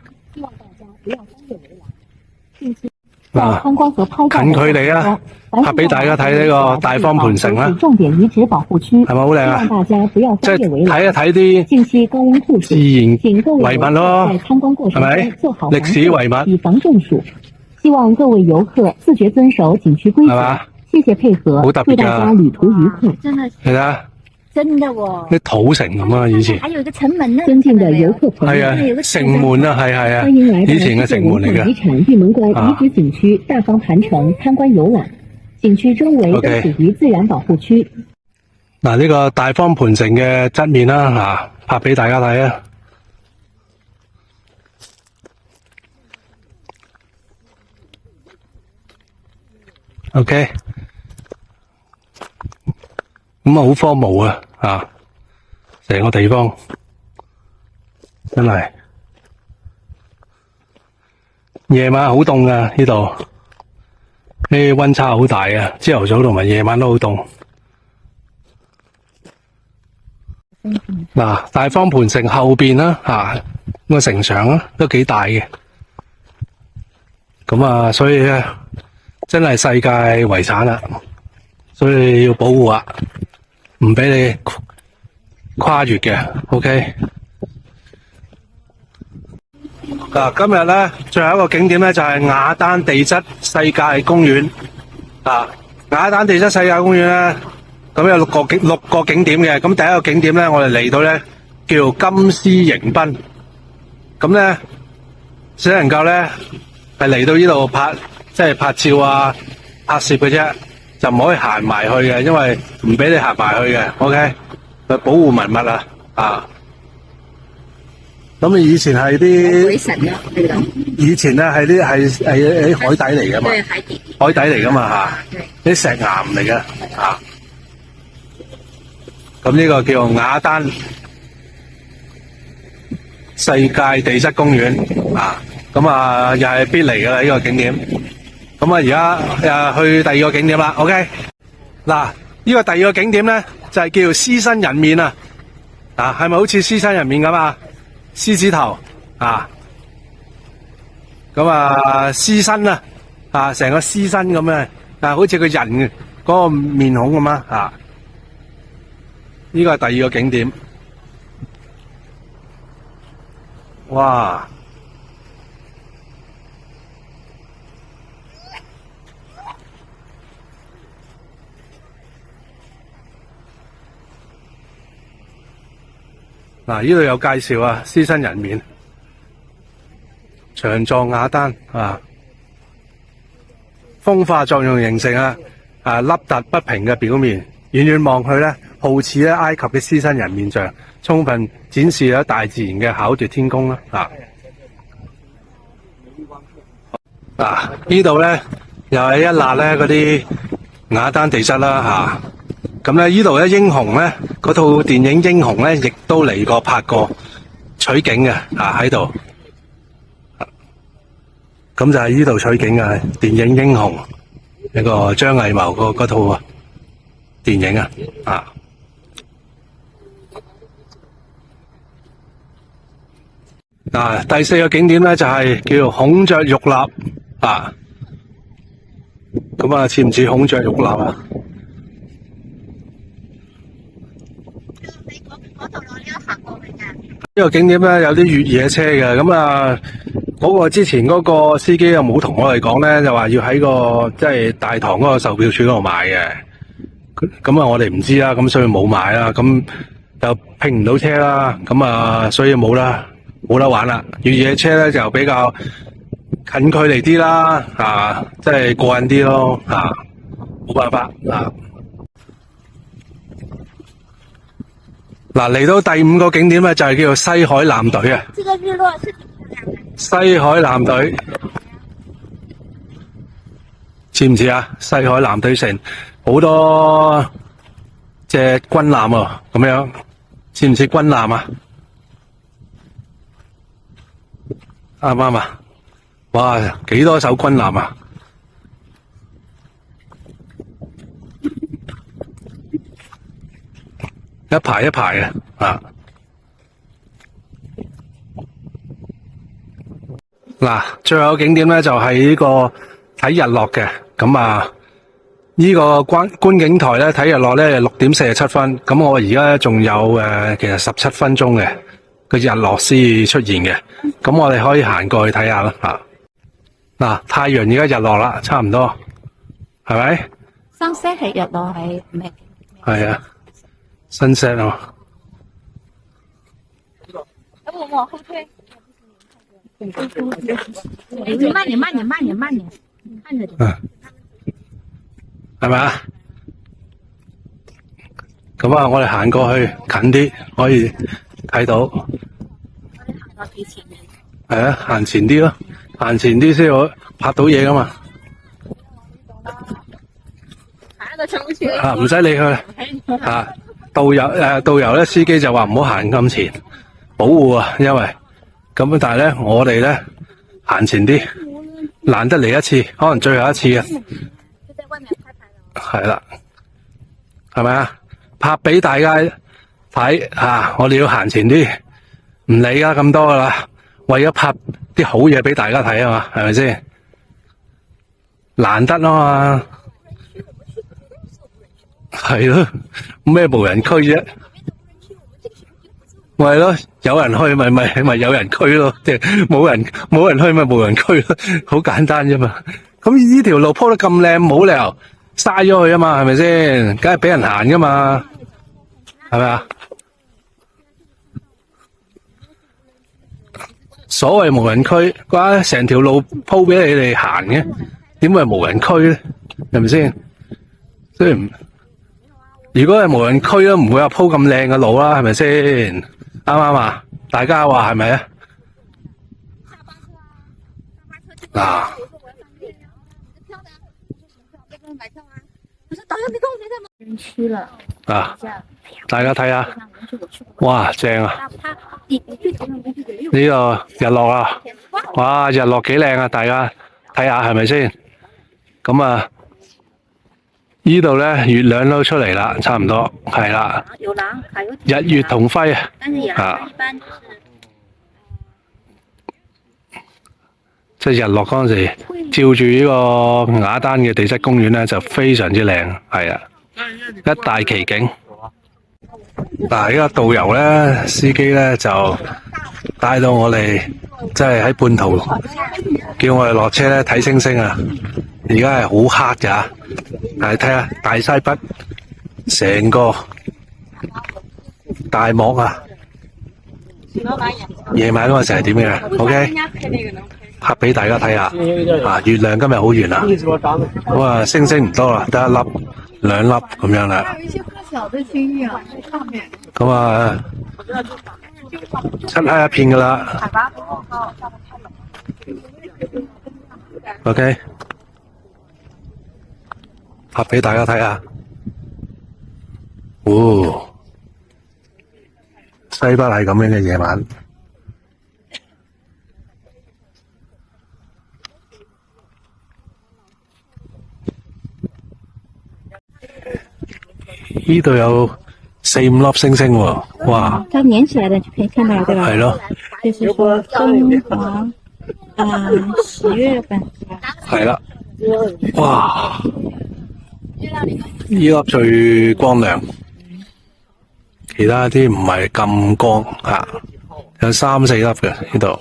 近距離啊，拍俾大家睇呢個大方盤城啦，重點遺址保護區，係咪好靚啊？希望大家不要即係翻越圍欄，睇一睇啲近期高溫酷暑，自然請各位遊遺物咯，客在參觀過程係咪中做好歷史遺物以防中暑。希望各位遊客自覺遵守景區規則，係嘛？謝謝配合，好特別㗎祝大家旅途愉快。真的係啦，真的哦。啲土城咁啊，以前還有一個城門呢。尊敬的遊客朋友，係啊，城門啊，係啊，歡迎來到以前嘅城門嚟遺嘅。產玉門關遺址景區大方盤城參觀遊覽，景區周圍都 OK 屬於自然保護區。嗱，呢個大方盤城嘅側面啦，拍俾大家睇啊。OK， 咁啊好荒蕪啊，成個地方真係夜晚好凍噶呢度，啲溫差好大啊，朝頭早同埋夜晚都好凍。嗱，大方盤城後邊啦，咁個城牆啊都幾大嘅，咁啊，所以咧真係世界遺產啦，所以要保護啊，唔俾你跨越嘅。OK， 嗱，今日咧最後一個景點咧就係雅丹地質世界公園啊，雅丹地質世界公園咧。咁有六個景點嘅，咁第一個景點咧，我哋嚟到咧叫金絲迎賓，咁咧只能夠咧係嚟到呢度拍，即係拍照啊、拍攝嘅啫，就唔可以行埋去嘅，因為唔俾你行埋去嘅。OK， 佢保護文物啊。咁以前係啲鬼神咯，呢度。以前咧係啲係海底嚟噶嘛，對，海底。海底嚟噶嘛啲石岩嚟嘅咁呢個叫雅丹世界地質公園咁又係必嚟㗎啦呢個景點。咁而家去第二個景點啦。OK， 嗱，呢個第二個景點咧就係叫做獅身人面啊，係咪好似獅身人面咁啊？獅子頭獅身成個獅身咁啊，好似個人嗰個面孔咁啊。呢個係第二個景點，哇！嗱，呢度有介紹啊，獅身人面，長狀雅丹風化作用形成凹凸不平嘅表面，遠遠望去咧，好似咧埃及嘅獅身人面像，充分展示咗大自然嘅巧奪天工啦。呢度咧又係一笪咧嗰啲雅丹地質啦。咁咧呢度咧英雄咧嗰套電影《英雄》咧，亦都嚟過拍過取景嘅喺度。咁就係呢度取景嘅電影《英雄》，一個張藝謀嗰套電影第四個景點咧就係叫孔雀玉立咁似唔似孔雀玉立啊？呢個景點咧有啲越野車嘅，咁嗰個之前嗰個司機又冇同我哋講咧，就話要喺個即係大堂嗰個售票處嗰度買嘅。咁我哋唔知啦，咁所以冇買啦，咁又拼唔到車啦，咁所以冇得玩啦。越野車咧就比較近距離啲啦，即係過癮啲咯，冇辦法嚟到第五個景點咧就係叫做西海艦隊啊。這個日落是挺漂亮的。西海艦隊似唔似啊？西海艦隊城好多隻軍艦喎，咁樣似唔似軍艦啊？啱唔啱啊？哇，幾多艘軍艦啊！一排一排嘅啊！嗱，最後景點咧就係呢個睇日落嘅。咁啊，呢個觀景台咧睇日落咧6:47分。咁我而家仲有其實17分鐘嘅個日落先出現嘅。咁我哋可以行過去睇下啦。嗱，太陽而家日落啦，差唔多，係咪？sunset係日落係咩？係啊，sunset啊。咁我往後退。你慢點，看着點。係咪啊？咁啊，我哋行過去近啲，可以睇到。我哋行到幾前面？係啊，行前啲咯，行前啲先好拍到嘢噶嘛。唔使理佢。導遊咧，司機就話唔好行咁前，保護啊，因為。咁但係咧，我哋咧行前啲，難得嚟一次，可能最後一次啊。係啦，係咪啊？拍俾大家睇啊！我哋要行前啲，唔理啦咁多噶啦，為咗拍啲好嘢俾大家睇啊嘛，係咪先？難得啊嘛，係咯，咩無人區啫？咪係咯，有人去咪有人區咯，即係冇人去咪無人區咯，好簡單啫嘛。咁呢條路鋪得咁靚，冇理由嘥咗佢啊嘛，係咪先？梗係俾人行噶嘛，係咪啊？所謂無人區，哇！成條路鋪俾你哋行嘅，點會係無人區咧？係咪先？雖然如果係無人區都唔會話鋪咁靚嘅路啦，係咪先？啱唔啱啊？大家話係咪啊？嗱，園區啦。啊，大家睇下，哇，正啊！呢個日落啊，哇，日落幾靚啊！大家睇下係咪先？咁啊，呢度咧月亮都出嚟啦，差唔多係啦。日月同輝啊！即係日落嗰陣時，照住呢個雅丹嘅地質公園咧，就非常之靚，係啊，一大奇景。嗱，呢個導遊咧，司機咧就帶到我哋，即係喺半途叫我哋落車咧睇星星啊！而家係好黑噶，但係睇下大西北成個大幕啊！夜晚嗰陣時係點嘅 ？OK， 拍俾大家睇下啊！月亮今日好圓啊！咁啊，星星唔多啦，得一粒、兩粒咁樣啦。咁啊，漆黑一片噶啦。OK。拍俾大家睇下，哦，西北係咁樣嘅夜晚，呢度有4、5粒星星喎，哇！它連起來的就可以看到，對吧？係咯，就是說東黃10月份。係啦，哇！呢粒最光亮，其他啲唔係咁光啊，有3、4粒嘅呢度。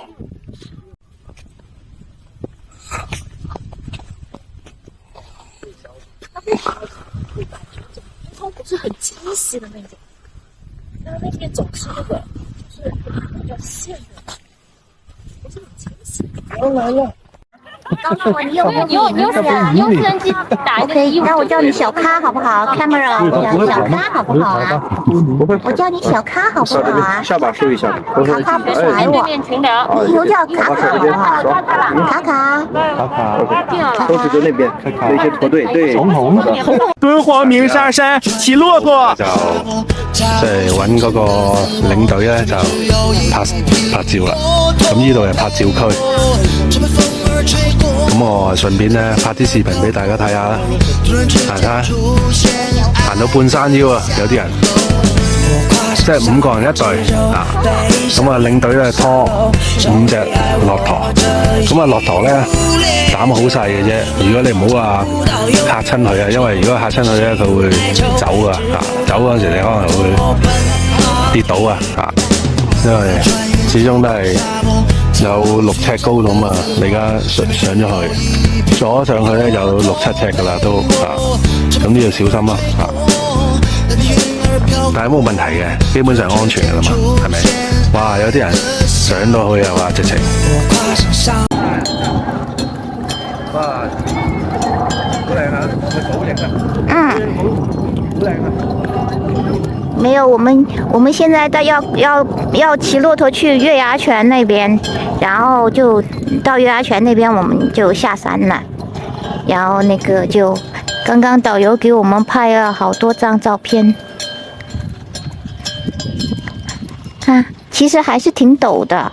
它不是很清晰的那種，那邊總是那個，就是有線的，不是很清晰。你有无人机打一个？OK， 那我叫你小咖好不好 ？Camera， 小咖好不好啊？我叫你小咖好不好啊？下巴收一下。卡卡不甩我，以后叫卡卡好不好？卡卡。都是在那邊，有一些團隊對。敦煌鳴沙山騎駱駝。就即係揾嗰個領隊咧，就拍照啦。咁呢度係拍照區。咁我順便咧拍啲視頻俾大家睇下啦。行到半山腰啊，有啲人。即係5個人一隊啊，咁啊領隊咧拖5隻駱駝，咁啊駱駝咧膽好細嘅啫，如果你唔好話嚇親佢啊，因為如果嚇親佢咧，佢會走噶，走嗰陣時你可能會跌倒啊，因為始終都係有6尺高度嘛，你而家上咗去，坐上去咧有6、7尺噶啦都咁呢要小心啦但係冇問題嘅，基本上安全㗎啦嘛，係咪？哇！有啲人上到去又話直情，哇！好靚啊！係寶型啊！好靚啊！沒有，我們現在要騎駱駝去月牙泉那邊，然後就到月牙泉那邊我們就下山了，然後那個就剛剛導遊給我們拍了好多張照片。看，其實還是挺陡的。